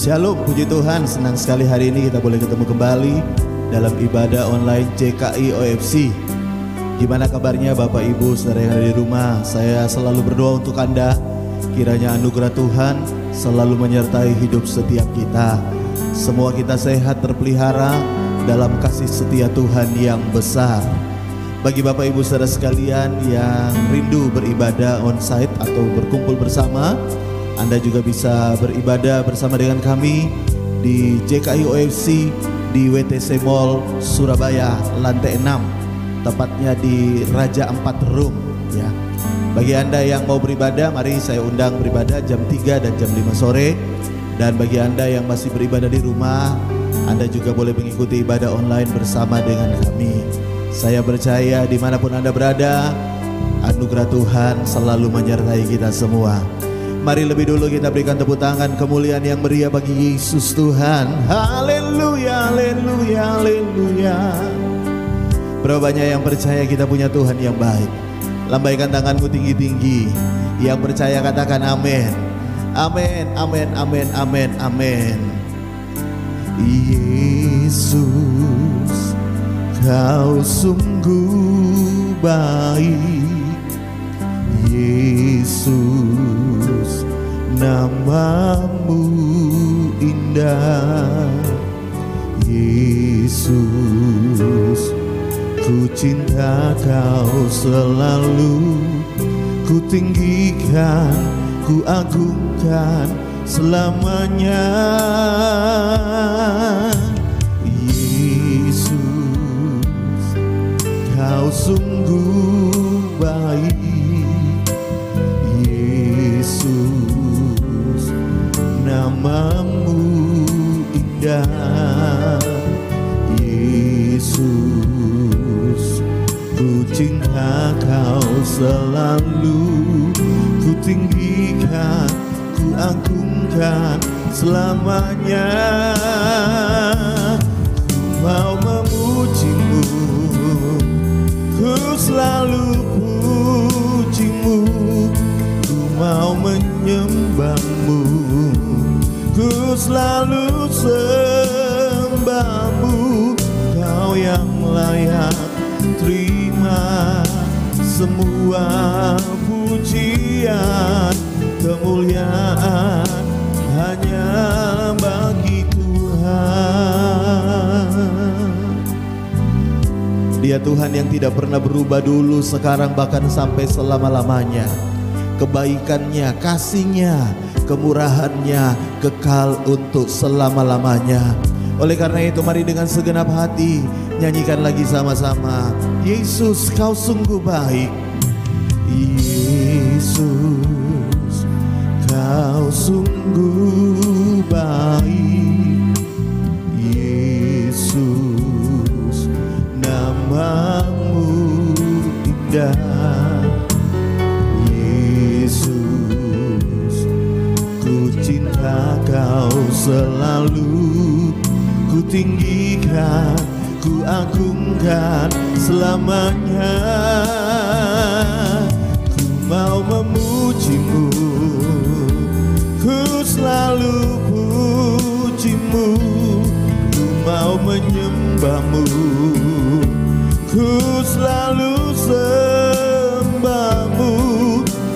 Shalom, puji Tuhan, senang sekali hari ini kita boleh ketemu kembali dalam ibadah online JKI OFC. Gimana kabarnya Bapak Ibu saudara yang ada di rumah? Saya selalu berdoa untuk Anda, kiranya anugerah Tuhan selalu menyertai hidup setiap kita. Semua kita sehat terpelihara dalam kasih setia Tuhan yang besar. Bagi Bapak Ibu saudara sekalian yang rindu beribadah onsite atau berkumpul bersama, Anda juga bisa beribadah bersama dengan kami di JKI OFC di WTC Mall Surabaya lantai 6, tepatnya di Raja Ampat Room ya. Bagi Anda yang mau beribadah, mari saya undang beribadah jam 3 dan jam 5 sore. Dan bagi Anda yang masih beribadah di rumah, Anda juga boleh mengikuti ibadah online bersama dengan kami. Saya percaya dimanapun Anda berada, anugerah Tuhan selalu menyertai kita semua. Mari lebih dulu kita berikan tepuk tangan kemuliaan yang meriah bagi Yesus Tuhan. Haleluya, haleluya, haleluya. Berapa banyak yang percaya kita punya Tuhan yang baik? Lambaikan tanganmu tinggi-tinggi. Yang percaya katakan amin. Amin, amin, amin, amin, amin. Yesus, Kau sungguh baik. Yesus, namamu indah. Yesus, ku cinta Kau selalu. Ku tinggikan, ku agungkan selamanya. Yesus, Kau sungguh baik. Yesus, namamu indah. Yesus, ku cinta Kau selalu. Ku tinggikan, ku agungkan selamanya. Ku mau memujimu, ku selalu pujimu. Ku mau menyembahmu, ku selalu sembahmu. Kau yang layak terima semua pujian. Kemuliaan hanya bagi Tuhan. Dia Tuhan yang tidak pernah berubah dulu, sekarang, bahkan sampai selama-lamanya. Kebaikannya, kasihnya, kemurahannya kekal untuk selama-lamanya. Oleh karena itu mari dengan segenap hati nyanyikan lagi sama-sama. Yesus, Kau sungguh baik. Yesus, Kau sungguh baik. Yesus, namamu indah. Yesus, ku cinta Kau selalu. Ku tinggikan, ku agungkan selamanya. Ku mau memujimu, ku selalu pujimu. Ku mau menyembahmu, ku selalu sembahmu.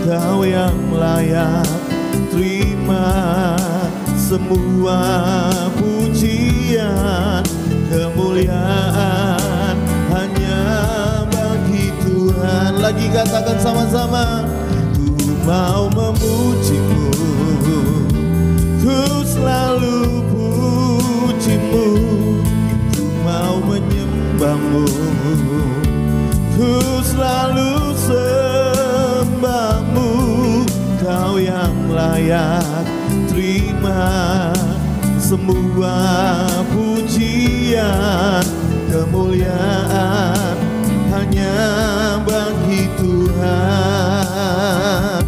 Kau yang layak terima semua pujian. Kemuliaan hanya bagi Tuhan. Lagi katakan sama-sama. Ku mau memujimu, ku selalu pujimu. Ku mau menyembahmu, ku selalu sembahmu. Kau yang layak terima semua pujian. Kemuliaan hanya bagi Tuhan.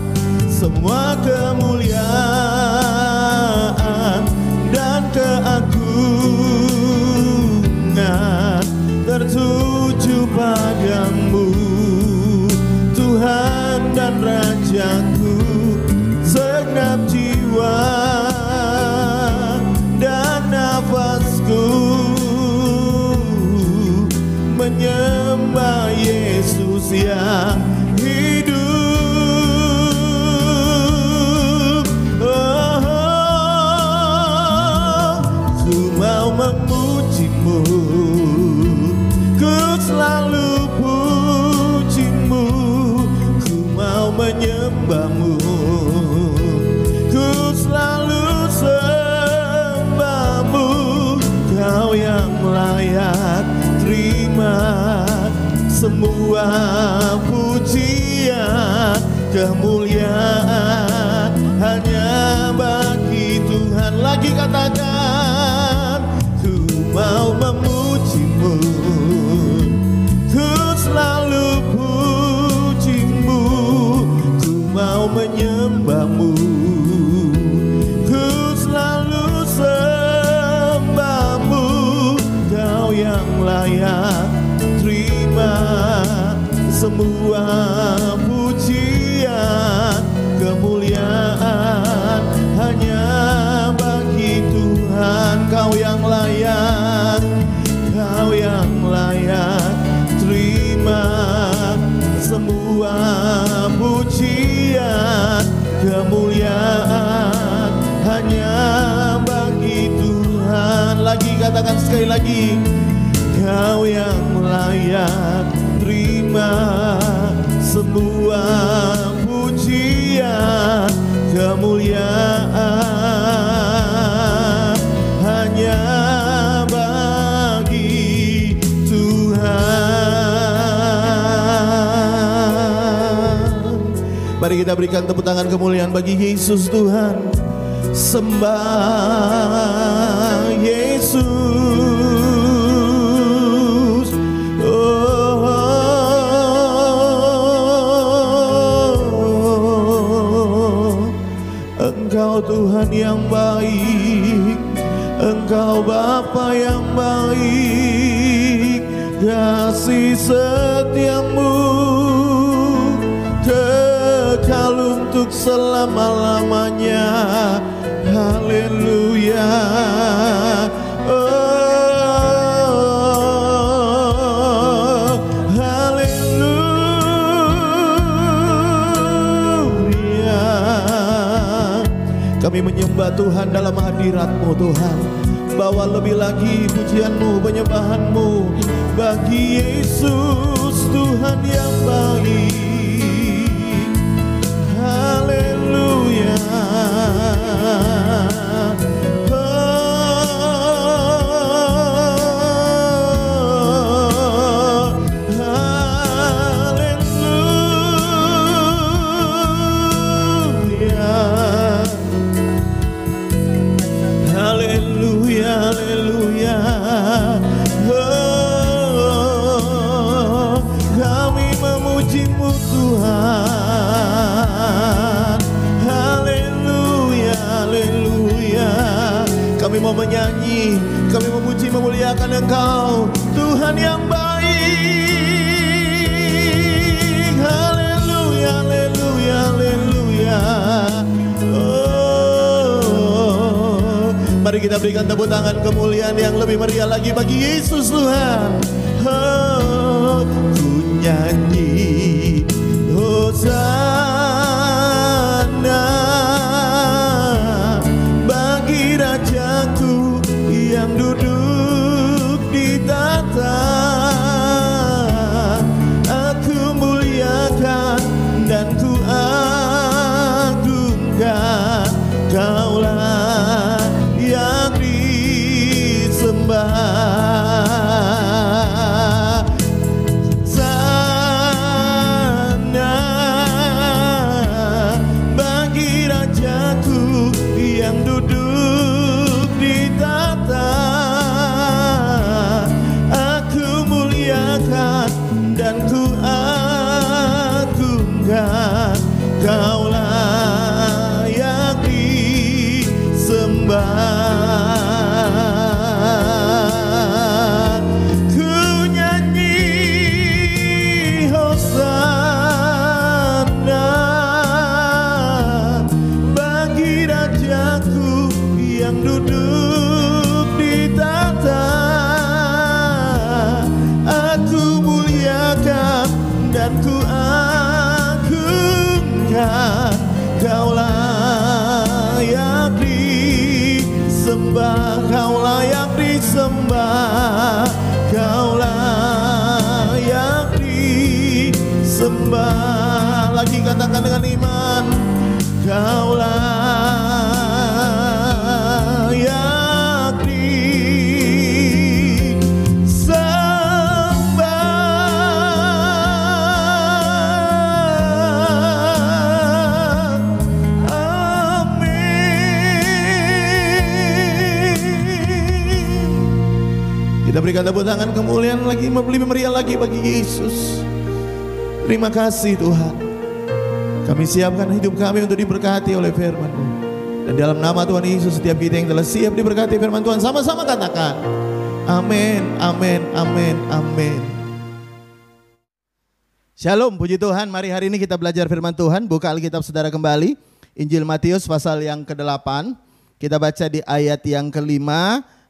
Semua kemuliaan dan keagungan tertuju padamu, Tuhan dan Rajaku. Segenap jiwa yang hidup. Ku mau memujimu, ku selalu pujimu, ku mau menyembahmu, ku selalu sembahmu. Kau yang layak terima semua pujian, kemuliaan hanya bagi Tuhan. Lagi katakan, ku mau memujimu, ku selalu pujimu, ku mau menyembahmu, ku selalu sembahmu. Kau yang layak terima semua pujian, kemuliaan hanya bagi Tuhan. Kau yang layak, kau yang layak terima semua pujian, kemuliaan hanya bagi Tuhan. Lagi katakan sekali lagi, kau yang layak terima semua pujian, kemuliaan hanya bagi Tuhan. Mari kita berikan tepuk tangan kemuliaan bagi Yesus Tuhan. Sembah Yesus. Engkau Tuhan yang baik, Engkau Bapa yang baik, kasih setiamu kekal untuk selama-lamanya. Haleluya. Kami menyembah Tuhan dalam hadirat-Mu Tuhan. Bawa lebih lagi pujian-Mu, penyembahan-Mu bagi Yesus Tuhan yang baik. Haleluya. Kami mau menyanyi, kami memuji, memuliakan Engkau, Tuhan yang baik. Haleluya, haleluya, haleluya. Oh, mari kita berikan tepuk tangan kemuliaan yang lebih meriah lagi bagi Yesus Tuhan. Oh, ku nyanyi Hosana bagi Rajaku yang duduk di tahta. Aku muliakan dan ku agungkan, Kaulah yang disembah. Sana bagi Rajaku yang duduk di tahta. Aku muliakan dan ku agungkan, Kaulah yang disembah. Kau layak disembah, Kau layak disembah. Lagi katakan dengan iman, Kau layak disembah. Amin. Kita berikan tepuk tangan kemuliaan lagi, lebih meriah lagi bagi Yesus. Terima kasih Tuhan. Kami siapkan hidup kami untuk diberkati oleh firman-Mu. Dan dalam nama Tuhan Yesus, setiap kita yang telah siap diberkati firman Tuhan, sama-sama katakan amin, amin, amin, amin. Shalom, puji Tuhan. Mari hari ini kita belajar firman Tuhan. Buka Alkitab saudara kembali, Injil Matius pasal yang ke-8. Kita baca di ayat yang ke-5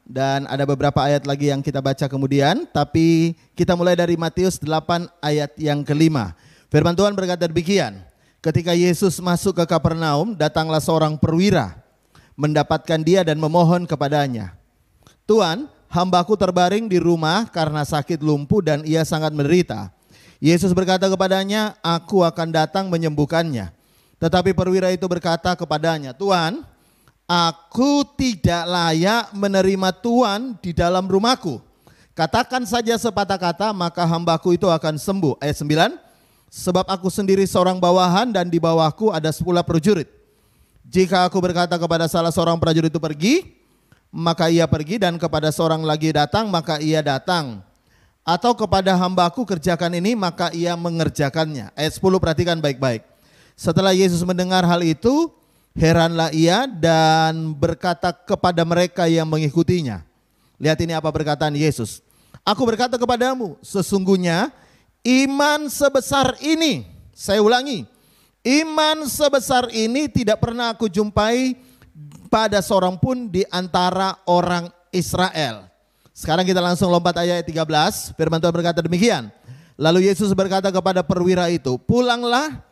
dan ada beberapa ayat lagi yang kita baca kemudian. Tapi kita mulai dari Matius 8 ayat yang ke-5. Firman Tuhan berkata demikian. Ketika Yesus masuk ke Kapernaum, datanglah seorang perwira, mendapatkan dia dan memohon kepadanya, Tuan, hambaku terbaring di rumah karena sakit lumpuh dan ia sangat menderita. Yesus berkata kepadanya, aku akan datang menyembuhkannya. Tetapi perwira itu berkata kepadanya, Tuan, aku tidak layak menerima Tuan di dalam rumahku. Katakan saja sepatah kata, maka hambaku itu akan sembuh. Ayat 9. Sebab aku sendiri seorang bawahan dan di bawahku ada 10 prajurit. Jika aku berkata kepada salah seorang prajurit itu pergi, maka ia pergi, dan kepada seorang lagi datang, maka ia datang. Atau kepada hambaku kerjakan ini, maka ia mengerjakannya. Ayat 10, perhatikan baik-baik. Setelah Yesus mendengar hal itu, heranlah ia dan berkata kepada mereka yang mengikutinya. Lihat ini apa perkataan Yesus. Aku berkata kepadamu, sesungguhnya iman sebesar ini, saya ulangi, iman sebesar ini tidak pernah aku jumpai pada seorang pun di antara orang Israel. Sekarang kita langsung lompat ayat 13, firman Tuhan berkata demikian. Lalu Yesus berkata kepada perwira itu, pulanglah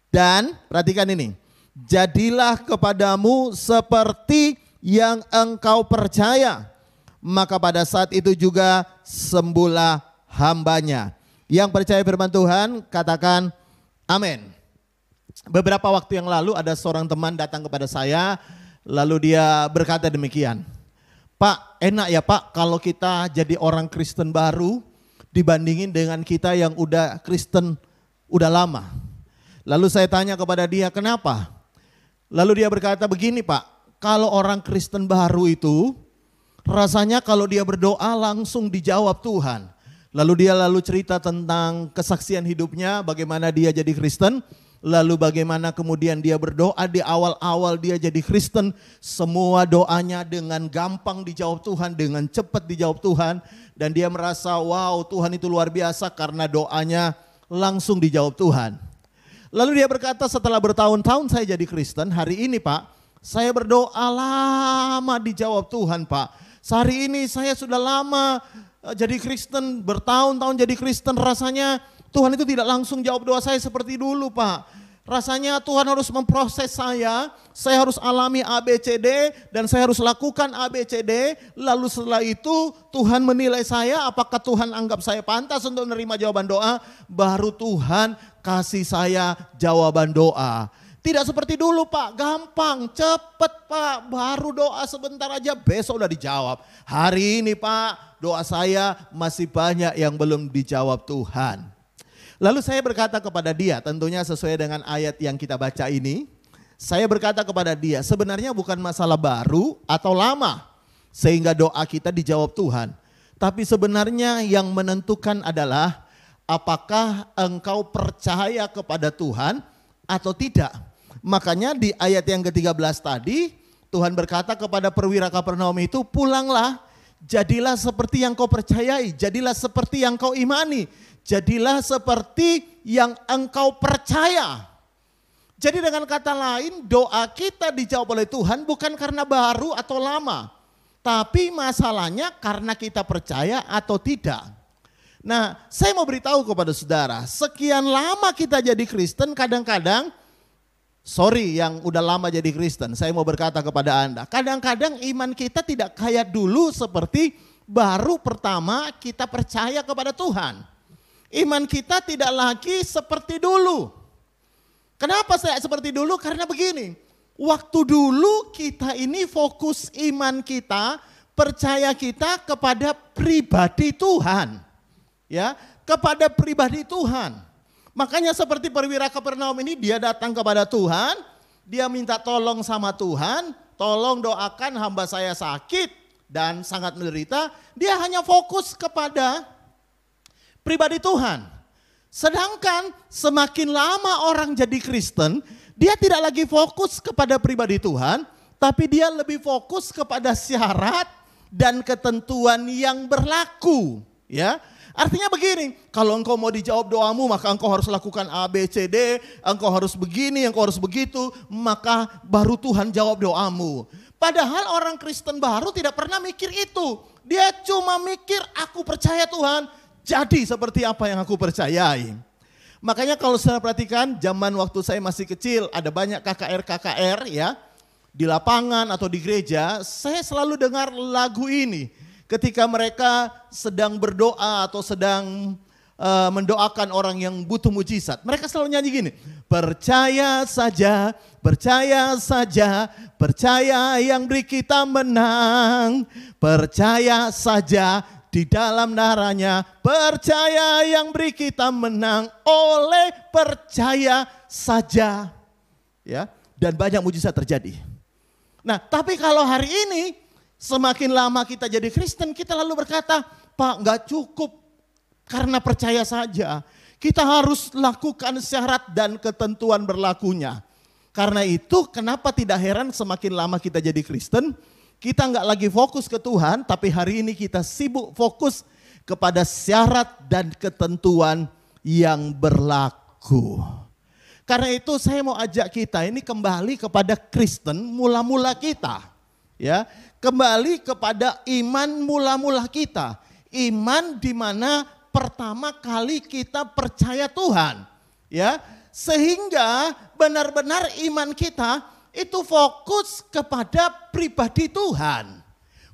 dan, perhatikan ini, jadilah kepadamu seperti yang engkau percaya. Maka pada saat itu juga sembuhlah hambanya. Yang percaya firman Tuhan katakan amin. Beberapa waktu yang lalu ada seorang teman datang kepada saya, lalu dia berkata demikian, Pak, enak ya Pak kalau kita jadi orang Kristen baru dibandingin dengan kita yang udah Kristen udah lama. Lalu saya tanya kepada dia, kenapa? Lalu dia berkata begini Pak, kalau orang Kristen baru itu rasanya kalau dia berdoa langsung dijawab Tuhan. Lalu dia cerita tentang kesaksian hidupnya, bagaimana dia jadi Kristen, lalu bagaimana kemudian dia berdoa di awal-awal dia jadi Kristen, semua doanya dengan gampang dijawab Tuhan, dengan cepat dijawab Tuhan, dan dia merasa wow Tuhan itu luar biasa karena doanya langsung dijawab Tuhan. Lalu dia berkata setelah bertahun-tahun saya jadi Kristen, hari ini Pak, saya berdoa lama dijawab Tuhan Pak. Hari ini saya sudah lama jadi Kristen, bertahun-tahun jadi Kristen, rasanya Tuhan itu tidak langsung jawab doa saya seperti dulu Pak. Rasanya Tuhan harus memproses saya harus alami ABCD dan saya harus lakukan ABCD. Lalu setelah itu Tuhan menilai saya, apakah Tuhan anggap saya pantas untuk menerima jawaban doa, baru Tuhan kasih saya jawaban doa. Tidak seperti dulu Pak, gampang, cepet Pak, baru doa sebentar aja besok udah dijawab. Hari ini Pak, doa saya masih banyak yang belum dijawab Tuhan. Lalu saya berkata kepada dia, tentunya sesuai dengan ayat yang kita baca ini. Saya berkata kepada dia, sebenarnya bukan masalah baru atau lama sehingga doa kita dijawab Tuhan. Tapi sebenarnya yang menentukan adalah apakah engkau percaya kepada Tuhan atau tidak. Makanya di ayat yang ke-13 tadi Tuhan berkata kepada perwira Kapernaum itu, pulanglah, jadilah seperti yang kau percayai, jadilah seperti yang kau imani, jadilah seperti yang engkau percaya. Jadi dengan kata lain, doa kita dijawab oleh Tuhan bukan karena baru atau lama, tapi masalahnya karena kita percaya atau tidak. Nah, saya mau beritahu kepada saudara, sekian lama kita jadi Kristen, kadang-kadang Sorry yang udah lama jadi Kristen, saya mau berkata kepada Anda, kadang-kadang iman kita tidak kayak dulu seperti baru pertama kita percaya kepada Tuhan. Iman kita tidak lagi seperti dulu. Kenapa saya seperti dulu? Karena begini, waktu dulu kita ini fokus iman kita, percaya kita kepada pribadi Tuhan. Ya, kepada pribadi Tuhan. Makanya seperti perwira Kapernaum ini, dia datang kepada Tuhan, dia minta tolong sama Tuhan, tolong doakan hamba saya sakit dan sangat menderita. Dia hanya fokus kepada pribadi Tuhan. Sedangkan semakin lama orang jadi Kristen, dia tidak lagi fokus kepada pribadi Tuhan, tapi dia lebih fokus kepada syarat dan ketentuan yang berlaku, ya. Artinya begini, kalau engkau mau dijawab doamu maka engkau harus lakukan A, B, C, D, engkau harus begini, engkau harus begitu, maka baru Tuhan jawab doamu. Padahal orang Kristen baru tidak pernah mikir itu. Dia cuma mikir, aku percaya Tuhan, jadi seperti apa yang aku percayai. Makanya kalau saya perhatikan, zaman waktu saya masih kecil, ada banyak KKR ya, di lapangan atau di gereja, saya selalu dengar lagu ini. Ketika mereka sedang berdoa atau sedang mendoakan orang yang butuh mujizat. Mereka selalu nyanyi gini, percaya saja, percaya yang beri kita menang. Percaya saja di dalam darahnya, percaya yang beri kita menang. Oleh percaya saja. Ya, dan banyak mujizat terjadi. Nah, tapi kalau hari ini, semakin lama kita jadi Kristen, kita lalu berkata, Pak, nggak cukup karena percaya saja. Kita harus lakukan syarat dan ketentuan berlakunya. Karena itu kenapa tidak heran semakin lama kita jadi Kristen, kita nggak lagi fokus ke Tuhan, tapi hari ini kita sibuk fokus kepada syarat dan ketentuan yang berlaku. Karena itu saya mau ajak kita ini kembali kepada Kristen mula-mula kita. Ya, kembali kepada iman mula-mula kita. Iman di mana pertama kali kita percaya Tuhan. Ya, sehingga benar-benar iman kita itu fokus kepada pribadi Tuhan.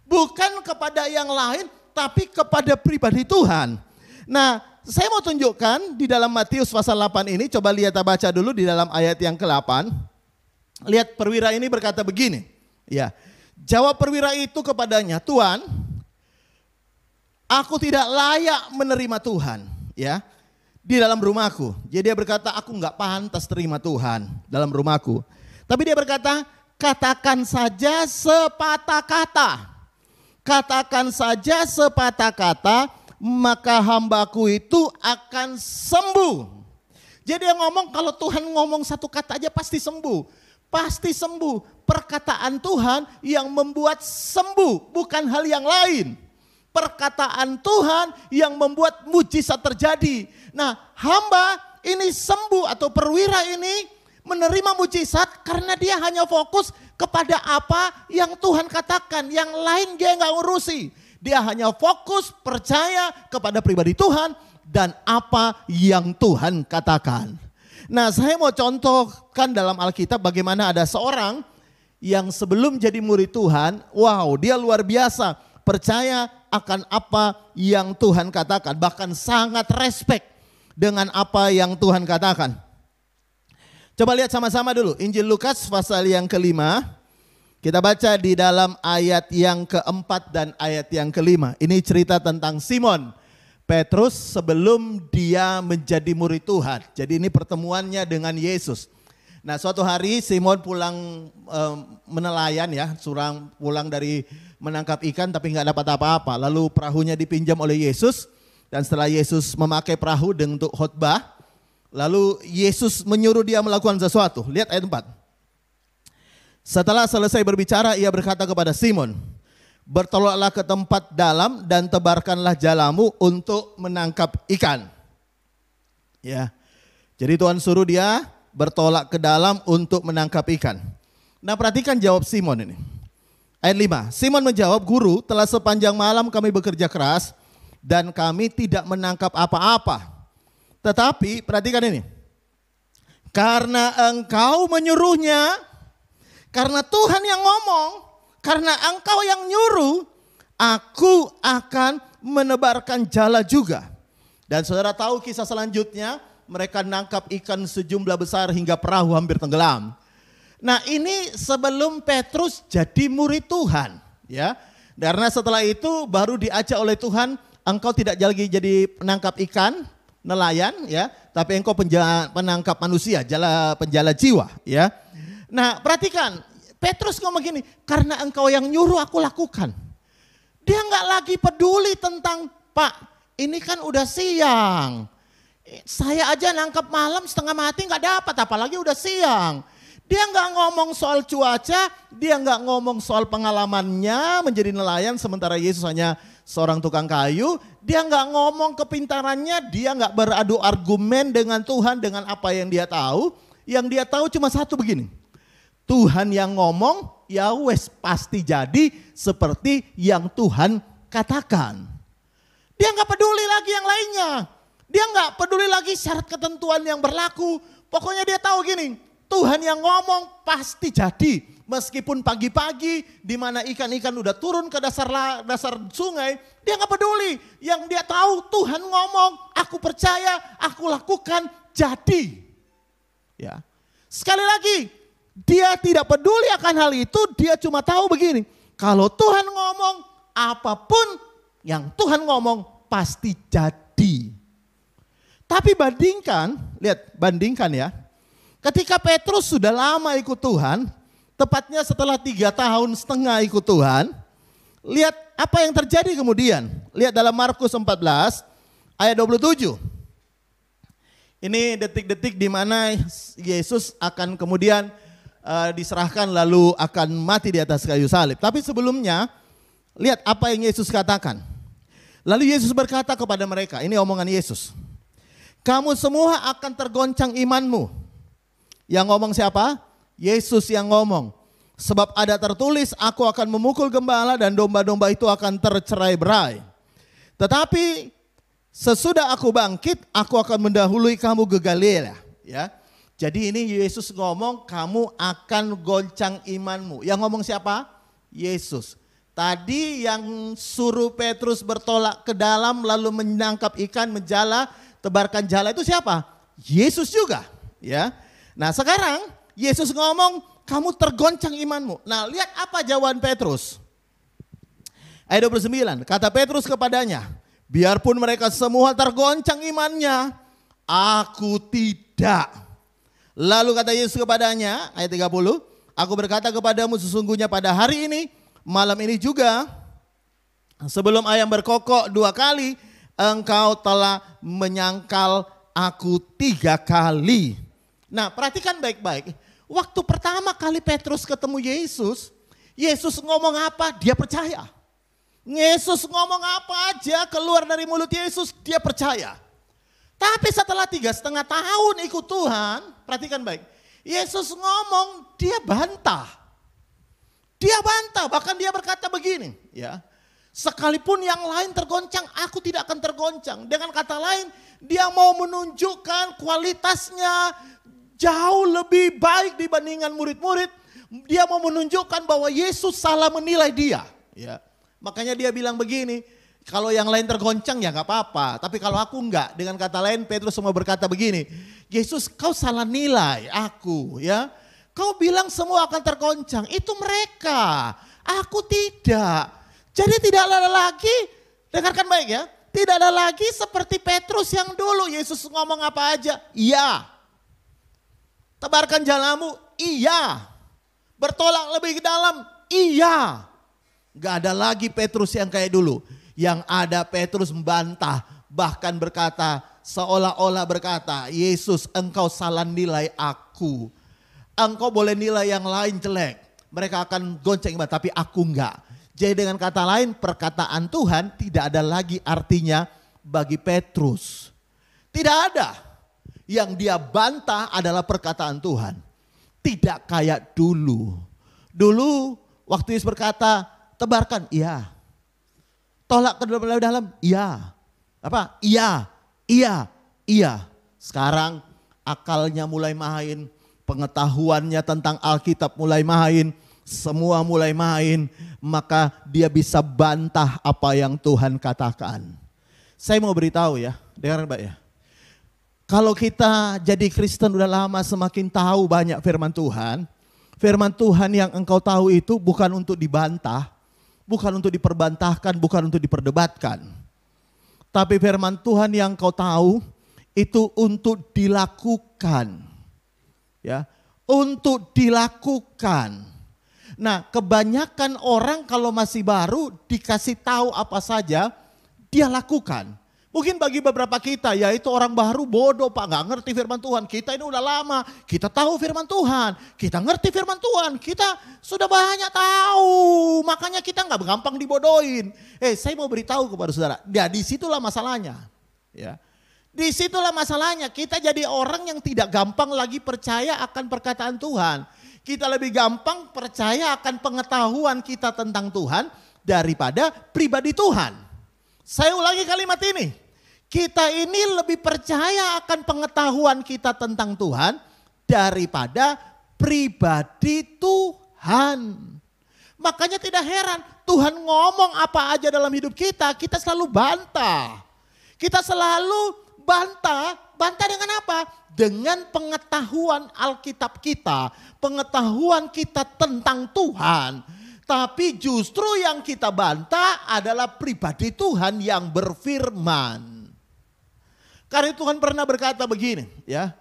Bukan kepada yang lain, tapi kepada pribadi Tuhan. Nah, saya mau tunjukkan di dalam Matius pasal 8 ini, coba lihat baca dulu di dalam ayat yang ke-8. Lihat perwira ini berkata begini, ya. Jawab perwira itu kepadanya, Tuhan, aku tidak layak menerima Tuhan, ya, di dalam rumahku. Jadi dia berkata, aku nggak pantas terima Tuhan dalam rumahku. Tapi dia berkata, katakan saja sepatah kata. Katakan saja sepatah kata, maka hambaku itu akan sembuh. Jadi dia ngomong, kalau Tuhan ngomong satu kata aja pasti sembuh. Pasti sembuh. Perkataan Tuhan yang membuat sembuh, bukan hal yang lain. Perkataan Tuhan yang membuat mujizat terjadi. Nah, hamba ini sembuh atau perwira ini menerima mujizat karena dia hanya fokus kepada apa yang Tuhan katakan. Yang lain dia nggak urusi. Dia hanya fokus percaya kepada pribadi Tuhan dan apa yang Tuhan katakan. Nah, saya mau contohkan dalam Alkitab bagaimana ada seorang yang sebelum jadi murid Tuhan, wow, dia luar biasa percaya akan apa yang Tuhan katakan, bahkan sangat respect dengan apa yang Tuhan katakan. Coba lihat sama-sama dulu Injil Lukas pasal yang ke-5. Kita baca di dalam ayat yang ke-4 dan ayat yang ke-5. Ini cerita tentang Simon Petrus sebelum dia menjadi murid Tuhan. Jadi ini pertemuannya dengan Yesus. Nah, suatu hari Simon pulang menelayan ya, pulang dari menangkap ikan tapi nggak dapat apa-apa. Lalu perahunya dipinjam oleh Yesus dan setelah Yesus memakai perahu untuk khotbah, lalu Yesus menyuruh dia melakukan sesuatu. Lihat ayat 4. Setelah selesai berbicara, ia berkata kepada Simon, bertolaklah ke tempat dalam dan tebarkanlah jalamu untuk menangkap ikan. Ya, jadi Tuhan suruh dia bertolak ke dalam untuk menangkap ikan. Nah, perhatikan jawab Simon ini. Ayat 5, Simon menjawab, Guru, telah sepanjang malam kami bekerja keras dan kami tidak menangkap apa-apa. Tetapi perhatikan ini, Karena engkau menyuruhnya, karena Tuhan yang ngomong, karena engkau yang nyuruh, aku akan menebarkan jala juga. Dan saudara tahu kisah selanjutnya, mereka nangkap ikan sejumlah besar hingga perahu hampir tenggelam. Nah ini sebelum Petrus jadi murid Tuhan, ya. Karena setelah itu baru diajak oleh Tuhan, engkau tidak lagi jadi penangkap ikan, nelayan, ya, tapi engkau penangkap manusia, penjala jiwa, ya. Nah perhatikan, Petrus ngomong gini, karena engkau yang nyuruh aku lakukan. Dia nggak lagi peduli tentang, Pak, ini kan udah siang. Saya aja nangkap malam setengah mati nggak dapat, apalagi udah siang. Dia nggak ngomong soal cuaca, dia nggak ngomong soal pengalamannya menjadi nelayan sementara Yesus hanya seorang tukang kayu. Dia nggak ngomong kepintarannya, dia nggak beradu argumen dengan Tuhan dengan apa yang dia tahu. Yang dia tahu cuma satu begini, Tuhan yang ngomong, ya wes pasti jadi seperti yang Tuhan katakan. Dia nggak peduli lagi yang lainnya. Dia nggak peduli lagi syarat ketentuan yang berlaku. Pokoknya dia tahu gini, Tuhan yang ngomong pasti jadi. Meskipun pagi-pagi di mana ikan-ikan udah turun ke dasar sungai, dia nggak peduli. Yang dia tahu Tuhan ngomong, aku percaya, aku lakukan, jadi. Ya. Sekali lagi, dia tidak peduli akan hal itu, dia cuma tahu begini. Kalau Tuhan ngomong, apapun yang Tuhan ngomong pasti jadi. Tapi bandingkan ya. Ketika Petrus sudah lama ikut Tuhan, tepatnya setelah 3,5 tahun ikut Tuhan, lihat apa yang terjadi kemudian. Lihat dalam Markus 14 ayat 27. Ini detik-detik di mana Yesus akan kemudian diserahkan lalu akan mati di atas kayu salib. Tapi sebelumnya, lihat apa yang Yesus katakan. Lalu Yesus berkata kepada mereka, ini omongan Yesus. Kamu semua akan tergoncang imanmu. Yang ngomong siapa? Yesus yang ngomong. Sebab ada tertulis, aku akan memukul gembala dan domba-domba itu akan tercerai-berai. Tetapi sesudah aku bangkit, aku akan mendahului kamu ke Galilea. Ya. Jadi ini Yesus ngomong, kamu akan goncang imanmu. Yang ngomong siapa? Yesus. Tadi yang suruh Petrus bertolak ke dalam lalu menangkap ikan, menjala, tebarkan jala itu siapa? Yesus juga. Ya. Nah sekarang Yesus ngomong, kamu tergoncang imanmu. Nah lihat apa jawaban Petrus. Ayat 29, kata Petrus kepadanya, biarpun mereka semua tergoncang imannya, aku tidak. Lalu kata Yesus kepadanya, ayat 30, aku berkata kepadamu sesungguhnya pada hari ini, malam ini juga, sebelum ayam berkokok 2 kali, engkau telah menyangkal aku 3 kali. Nah perhatikan baik-baik, waktu pertama kali Petrus ketemu Yesus, Yesus ngomong apa? Dia percaya. Yesus ngomong apa aja keluar dari mulut Yesus, dia percaya. Tapi setelah 3,5 tahun ikut Tuhan, perhatikan baik, Yesus ngomong, dia bantah. Dia bantah, bahkan dia berkata begini, ya. Sekalipun yang lain tergoncang, aku tidak akan tergoncang. Dengan kata lain, dia mau menunjukkan kualitasnya jauh lebih baik dibandingkan murid-murid. Dia mau menunjukkan bahwa Yesus salah menilai dia. Ya. Makanya dia bilang begini, kalau yang lain tergoncang ya gak apa-apa. Tapi kalau aku enggak, dengan kata lain Petrus semua berkata begini, Yesus kau salah nilai aku ya. Kau bilang semua akan tergoncang, itu mereka, aku tidak. Jadi tidak ada lagi, dengarkan baik ya, tidak ada lagi seperti Petrus yang dulu Yesus ngomong apa aja, iya. Tebarkan jalamu, iya. Bertolak lebih ke dalam, iya. Gak ada lagi Petrus yang kayak dulu. Yang ada Petrus membantah, bahkan berkata, seolah-olah berkata, Yesus engkau salah nilai aku. Engkau boleh nilai yang lain jelek. Mereka akan gonceng, tapi aku enggak. Jadi dengan kata lain, perkataan Tuhan tidak ada lagi artinya bagi Petrus. Tidak ada. Yang dia bantah adalah perkataan Tuhan. Tidak kayak dulu. Dulu waktu Yesus berkata, tebarkan, iya. Tolak ke dalam, iya. Apa? Iya, iya, iya. Sekarang akalnya mulai main, pengetahuannya tentang Alkitab mulai main, semua mulai main, maka dia bisa bantah apa yang Tuhan katakan. Saya mau beritahu ya, dengar Mbak ya. Kalau kita jadi Kristen udah lama, semakin tahu banyak firman Tuhan yang engkau tahu itu bukan untuk dibantah, bukan untuk diperbantahkan, bukan untuk diperdebatkan. Tapi firman Tuhan yang engkau tahu itu untuk dilakukan. Ya, untuk dilakukan. Nah, kebanyakan orang kalau masih baru dikasih tahu apa saja, dia lakukan. Mungkin bagi beberapa kita, yaitu orang baru bodoh Pak, gak ngerti firman Tuhan. Kita ini udah lama, kita tahu firman Tuhan, kita ngerti firman Tuhan, kita sudah banyak tahu. Makanya kita gak gampang dibodohin. Saya mau beritahu kepada saudara, ya disitulah masalahnya. Ya. Disitulah masalahnya, kita jadi orang yang tidak gampang lagi percaya akan perkataan Tuhan. Kita lebih gampang percaya akan pengetahuan kita tentang Tuhan daripada pribadi Tuhan. Saya ulangi kalimat ini. Kita ini lebih percaya akan pengetahuan kita tentang Tuhan daripada pribadi Tuhan. Makanya tidak heran Tuhan ngomong apa aja dalam hidup kita, kita selalu bantah. Kita selalu bantah dengan apa? Dengan pengetahuan Alkitab kita, pengetahuan kita tentang Tuhan. Tapi justru yang kita bantah adalah pribadi Tuhan yang berfirman. Karena Tuhan pernah berkata begini, ya.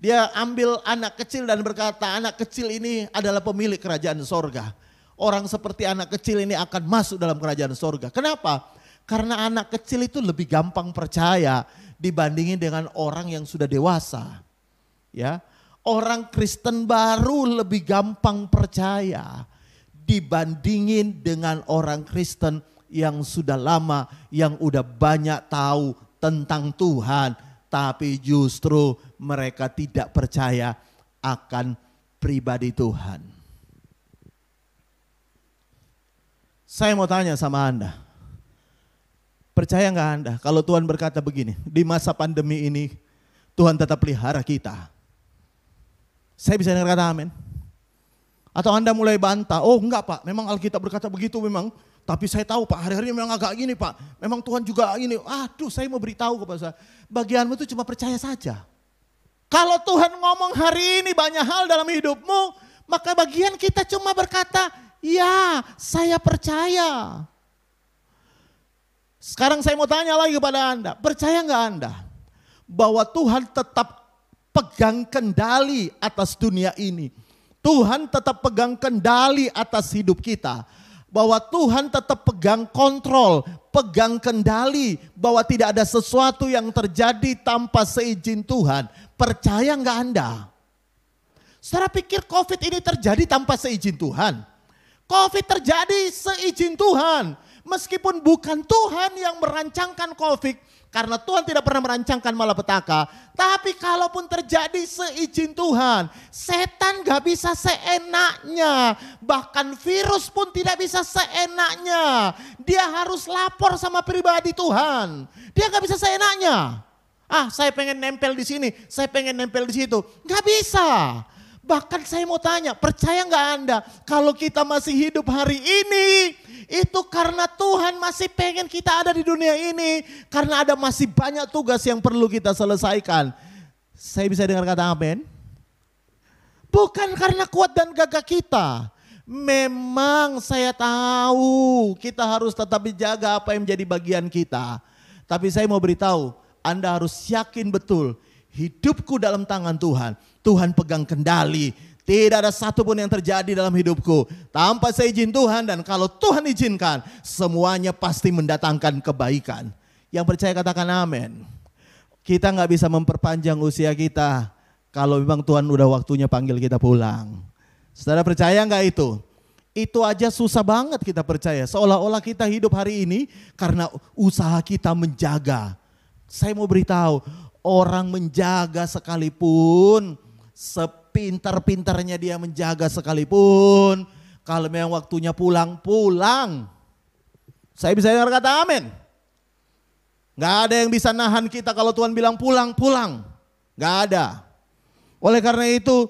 Dia ambil anak kecil dan berkata, anak kecil ini adalah pemilik kerajaan sorga. Orang seperti anak kecil ini akan masuk dalam kerajaan sorga. Kenapa? Karena anak kecil itu lebih gampang percaya dibandingin dengan orang yang sudah dewasa. Ya, orang Kristen baru lebih gampang percaya dibandingin dengan orang Kristen yang sudah lama, yang udah banyak tahu tentang Tuhan, tapi justru mereka tidak percaya akan pribadi Tuhan. Saya mau tanya sama Anda. Percaya nggak Anda kalau Tuhan berkata begini, di masa pandemi ini Tuhan tetap pelihara kita? Saya bisa dengar kata amin. Atau Anda mulai bantah, oh enggak Pak, memang Alkitab berkata begitu memang. Tapi saya tahu Pak, hari-hari memang agak gini Pak. Memang Tuhan juga gini. Aduh, saya mau beritahu kepada saya, bagianmu itu cuma percaya saja. Kalau Tuhan ngomong hari ini banyak hal dalam hidupmu, maka bagian kita cuma berkata, ya saya percaya. Sekarang saya mau tanya lagi kepada Anda, percaya nggak Anda bahwa Tuhan tetap pegang kendali atas dunia ini? Tuhan tetap pegang kendali atas hidup kita. Bahwa Tuhan tetap pegang kontrol, pegang kendali, bahwa tidak ada sesuatu yang terjadi tanpa seizin Tuhan. Percaya nggak Anda? Saudara pikir COVID ini terjadi tanpa seizin Tuhan? COVID terjadi seizin Tuhan. Meskipun bukan Tuhan yang merancangkan COVID, karena Tuhan tidak pernah merancangkan malapetaka. Tapi kalaupun terjadi seizin Tuhan, setan gak bisa seenaknya. Bahkan virus pun tidak bisa seenaknya. Dia harus lapor sama pribadi Tuhan. Dia gak bisa seenaknya. Saya pengen nempel di sini, saya pengen nempel di situ. Gak bisa. Bahkan saya mau tanya, percaya gak Anda kalau kita masih hidup hari ini, itu karena Tuhan masih pengen kita ada di dunia ini. Karena ada masih banyak tugas yang perlu kita selesaikan. Saya bisa dengar kata amin? Bukan karena kuat dan gagah kita. Memang saya tahu kita harus tetap menjaga apa yang menjadi bagian kita. Tapi saya mau beritahu, Anda harus yakin betul hidupku dalam tangan Tuhan. Tuhan pegang kendali. Tidak ada satupun yang terjadi dalam hidupku tanpa seizin Tuhan, dan kalau Tuhan izinkan semuanya pasti mendatangkan kebaikan. Yang percaya katakan amin. Kita gak bisa memperpanjang usia kita kalau memang Tuhan udah waktunya panggil kita pulang. Saudara percaya gak itu? Itu aja susah banget kita percaya. Seolah-olah kita hidup hari ini karena usaha kita menjaga. Saya mau beritahu, orang menjaga sekalipun, sepintar-pintarnya dia menjaga sekalipun, kalau memang waktunya pulang, pulang. Saya bisa dengar kata amin. Gak ada yang bisa nahan kita kalau Tuhan bilang pulang, pulang. Gak ada. Oleh karena itu,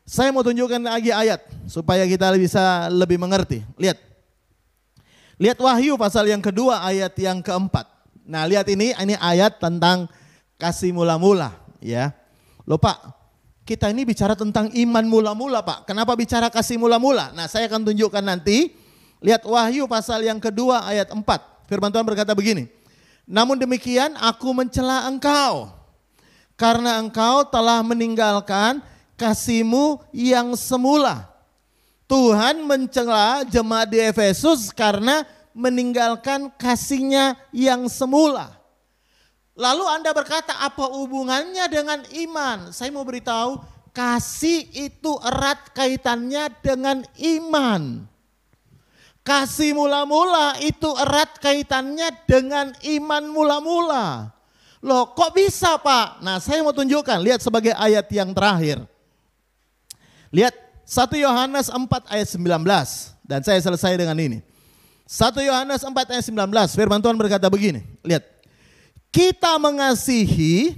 saya mau tunjukkan lagi ayat supaya kita bisa lebih mengerti. Lihat. Lihat Wahyu pasal yang kedua ayat yang keempat. Nah, lihat ini ayat tentang kasih mula-mula, ya. Loh Pak, kita ini bicara tentang iman mula-mula Pak. Kenapa bicara kasih mula-mula? Nah, saya akan tunjukkan nanti. Lihat Wahyu pasal yang kedua ayat 4. Firman Tuhan berkata begini. Namun demikian aku mencela engkau. Karena engkau telah meninggalkan kasihmu yang semula. Tuhan mencela jemaat di Efesus karena meninggalkan kasihnya yang semula. Lalu Anda berkata, apa hubungannya dengan iman? Saya mau beritahu, kasih itu erat kaitannya dengan iman. Kasih mula-mula itu erat kaitannya dengan iman mula-mula. Loh kok bisa Pak? Nah saya mau tunjukkan, lihat sebagai ayat yang terakhir. Lihat 1 Yohanes 4 ayat 19 dan saya selesai dengan ini. 1 Yohanes 4 ayat 19 firman Tuhan berkata begini, lihat. Kita mengasihi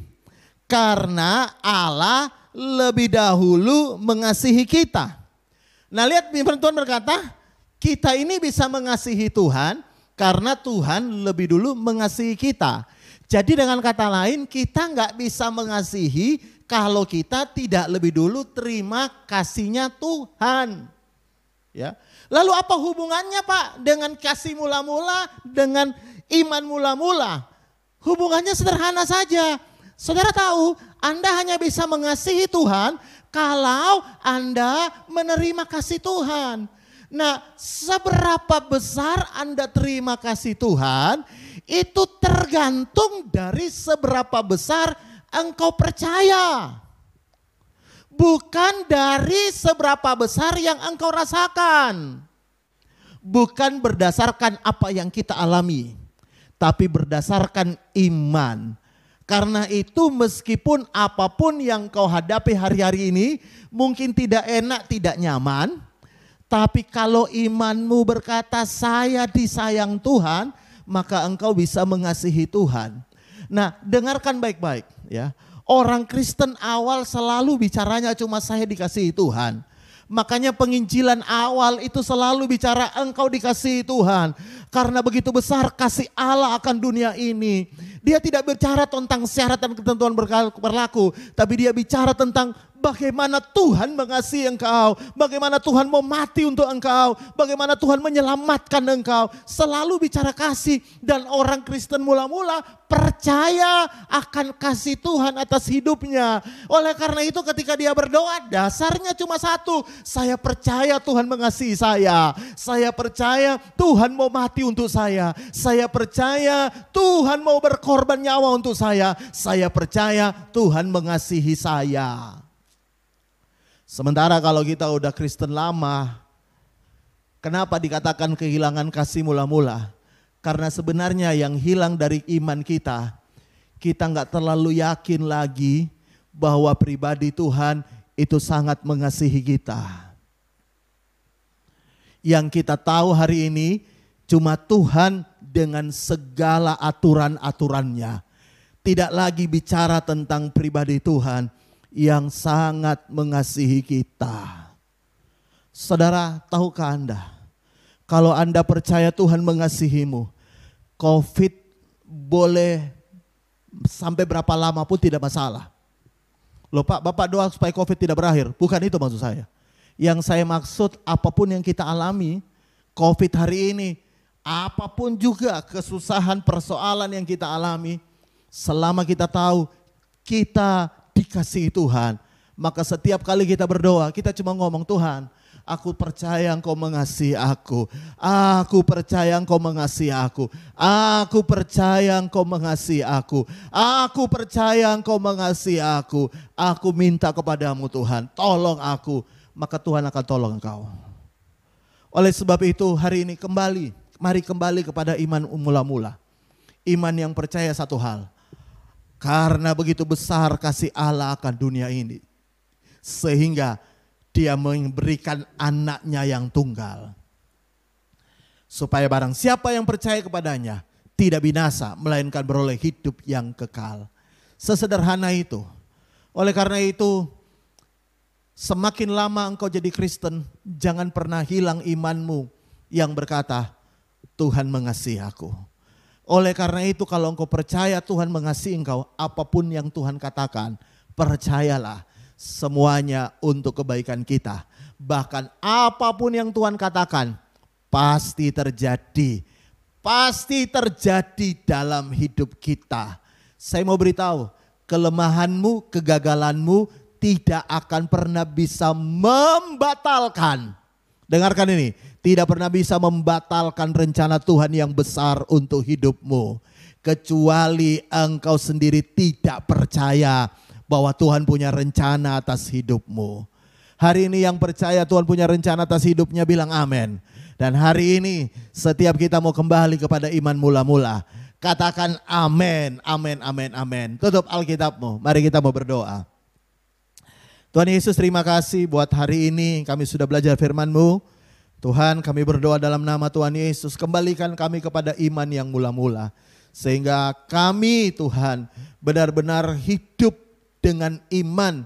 karena Allah lebih dahulu mengasihi kita. Nah lihat firman Tuhan berkata, kita ini bisa mengasihi Tuhan karena Tuhan lebih dulu mengasihi kita. Jadi dengan kata lain kita nggak bisa mengasihi kalau kita tidak lebih dulu terima kasihnya Tuhan. Ya. Lalu apa hubungannya Pak dengan kasih mula-mula dengan iman mula-mula? Hubungannya sederhana saja. Saudara tahu Anda hanya bisa mengasihi Tuhan kalau Anda menerima kasih Tuhan. Nah seberapa besar Anda terima kasih Tuhan itu tergantung dari seberapa besar engkau percaya. Bukan dari seberapa besar yang engkau rasakan. Bukan berdasarkan apa yang kita alami. Tapi berdasarkan iman. Karena itu meskipun apapun yang kau hadapi hari-hari ini mungkin tidak enak, tidak nyaman. Tapi kalau imanmu berkata saya disayang Tuhan, maka engkau bisa mengasihi Tuhan. Nah, dengarkan baik-baik ya. Orang Kristen awal selalu bicaranya cuma saya dikasihi Tuhan. Makanya penginjilan awal itu selalu bicara engkau dikasihi Tuhan. Karena begitu besar kasih Allah akan dunia ini. Dia tidak bicara tentang syarat dan ketentuan berlaku. Tapi dia bicara tentang bagaimana Tuhan mengasihi engkau. Bagaimana Tuhan mau mati untuk engkau. Bagaimana Tuhan menyelamatkan engkau. Selalu bicara kasih. Dan orang Kristen mula-mula percaya akan kasih Tuhan atas hidupnya. Oleh karena itu ketika dia berdoa dasarnya cuma satu. Saya percaya Tuhan mengasihi saya. Saya percaya Tuhan mau mati untuk saya. Saya percaya Tuhan mau berkorban nyawa untuk saya. Saya percaya Tuhan mengasihi saya. Sementara kalau kita udah Kristen lama, kenapa dikatakan kehilangan kasih mula-mula? Karena sebenarnya yang hilang dari iman kita nggak terlalu yakin lagi bahwa pribadi Tuhan itu sangat mengasihi kita. Yang kita tahu hari ini cuma Tuhan dengan segala aturan-aturannya. Tidak lagi bicara tentang pribadi Tuhan yang sangat mengasihi kita. Saudara, tahukah Anda? Kalau Anda percaya Tuhan mengasihimu, COVID boleh sampai berapa lama pun tidak masalah. Loh Pak, Bapak doa supaya COVID tidak berakhir. Bukan itu maksud saya. Yang saya maksud apapun yang kita alami, COVID hari ini, apapun juga kesusahan persoalan yang kita alami, selama kita tahu kita dikasihi Tuhan, maka setiap kali kita berdoa, kita cuma ngomong Tuhan, aku percaya Engkau mengasihi aku. Aku percaya Engkau mengasihi aku. Aku percaya Engkau mengasihi aku. Aku percaya Engkau mengasihi aku. Aku minta kepadamu Tuhan, tolong aku. Maka Tuhan akan tolong engkau. Oleh sebab itu hari ini mari kembali kepada iman mula-mula. Iman yang percaya satu hal. Karena begitu besar kasih Allah akan dunia ini. Sehingga Dia memberikan anaknya yang tunggal. Supaya barang siapa yang percaya kepadanya tidak binasa melainkan beroleh hidup yang kekal. Sesederhana itu. Oleh karena itu Semakin lama engkau jadi Kristen, jangan pernah hilang imanmu yang berkata, Tuhan mengasihi aku. Oleh karena itu kalau engkau percaya Tuhan mengasihi engkau, apapun yang Tuhan katakan, percayalah semuanya untuk kebaikan kita. Bahkan apapun yang Tuhan katakan, pasti terjadi. Pasti terjadi dalam hidup kita. Saya mau beritahu, kelemahanmu, kegagalanmu tidak akan pernah bisa membatalkan. Dengarkan ini, tidak pernah bisa membatalkan rencana Tuhan yang besar untuk hidupmu. Kecuali engkau sendiri tidak percaya bahwa Tuhan punya rencana atas hidupmu. Hari ini yang percaya Tuhan punya rencana atas hidupnya bilang amin. Dan hari ini setiap kita mau kembali kepada iman mula-mula. Katakan amin, amin, amin, amin. Tutup Alkitabmu, mari kita mau berdoa. Tuhan Yesus, terima kasih buat hari ini kami sudah belajar firman-Mu. Tuhan, kami berdoa dalam nama Tuhan Yesus, kembalikan kami kepada iman yang mula-mula. Sehingga kami Tuhan benar-benar hidup dengan iman.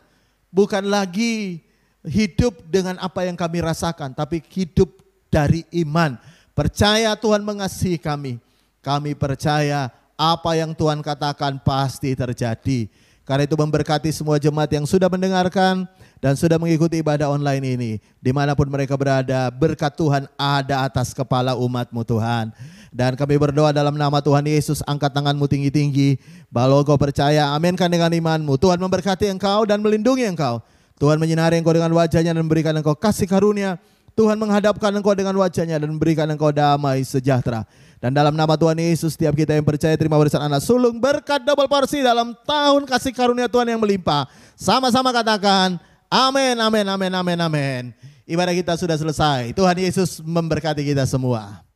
Bukan lagi hidup dengan apa yang kami rasakan, tapi hidup dari iman. Percaya Tuhan mengasihi kami. Kami percaya apa yang Tuhan katakan pasti terjadi. Karena itu memberkati semua jemaat yang sudah mendengarkan dan sudah mengikuti ibadah online ini. Dimanapun mereka berada, berkat Tuhan ada atas kepala umat-Mu Tuhan. Dan kami berdoa dalam nama Tuhan Yesus, angkat tanganmu tinggi-tinggi. Kalau kau percaya, aminkan dengan imanmu. Tuhan memberkati engkau dan melindungi engkau. Tuhan menyinari engkau dengan wajahnya dan memberikan engkau kasih karunia. Tuhan menghadapkan engkau dengan wajahnya dan memberikan engkau damai sejahtera. Dan dalam nama Tuhan Yesus, setiap kita yang percaya terima warisan anak sulung, berkat double porsi dalam tahun kasih karunia Tuhan yang melimpah. Sama-sama katakan amin, amin, amin, amin, amin. Ibadah kita sudah selesai. Tuhan Yesus memberkati kita semua.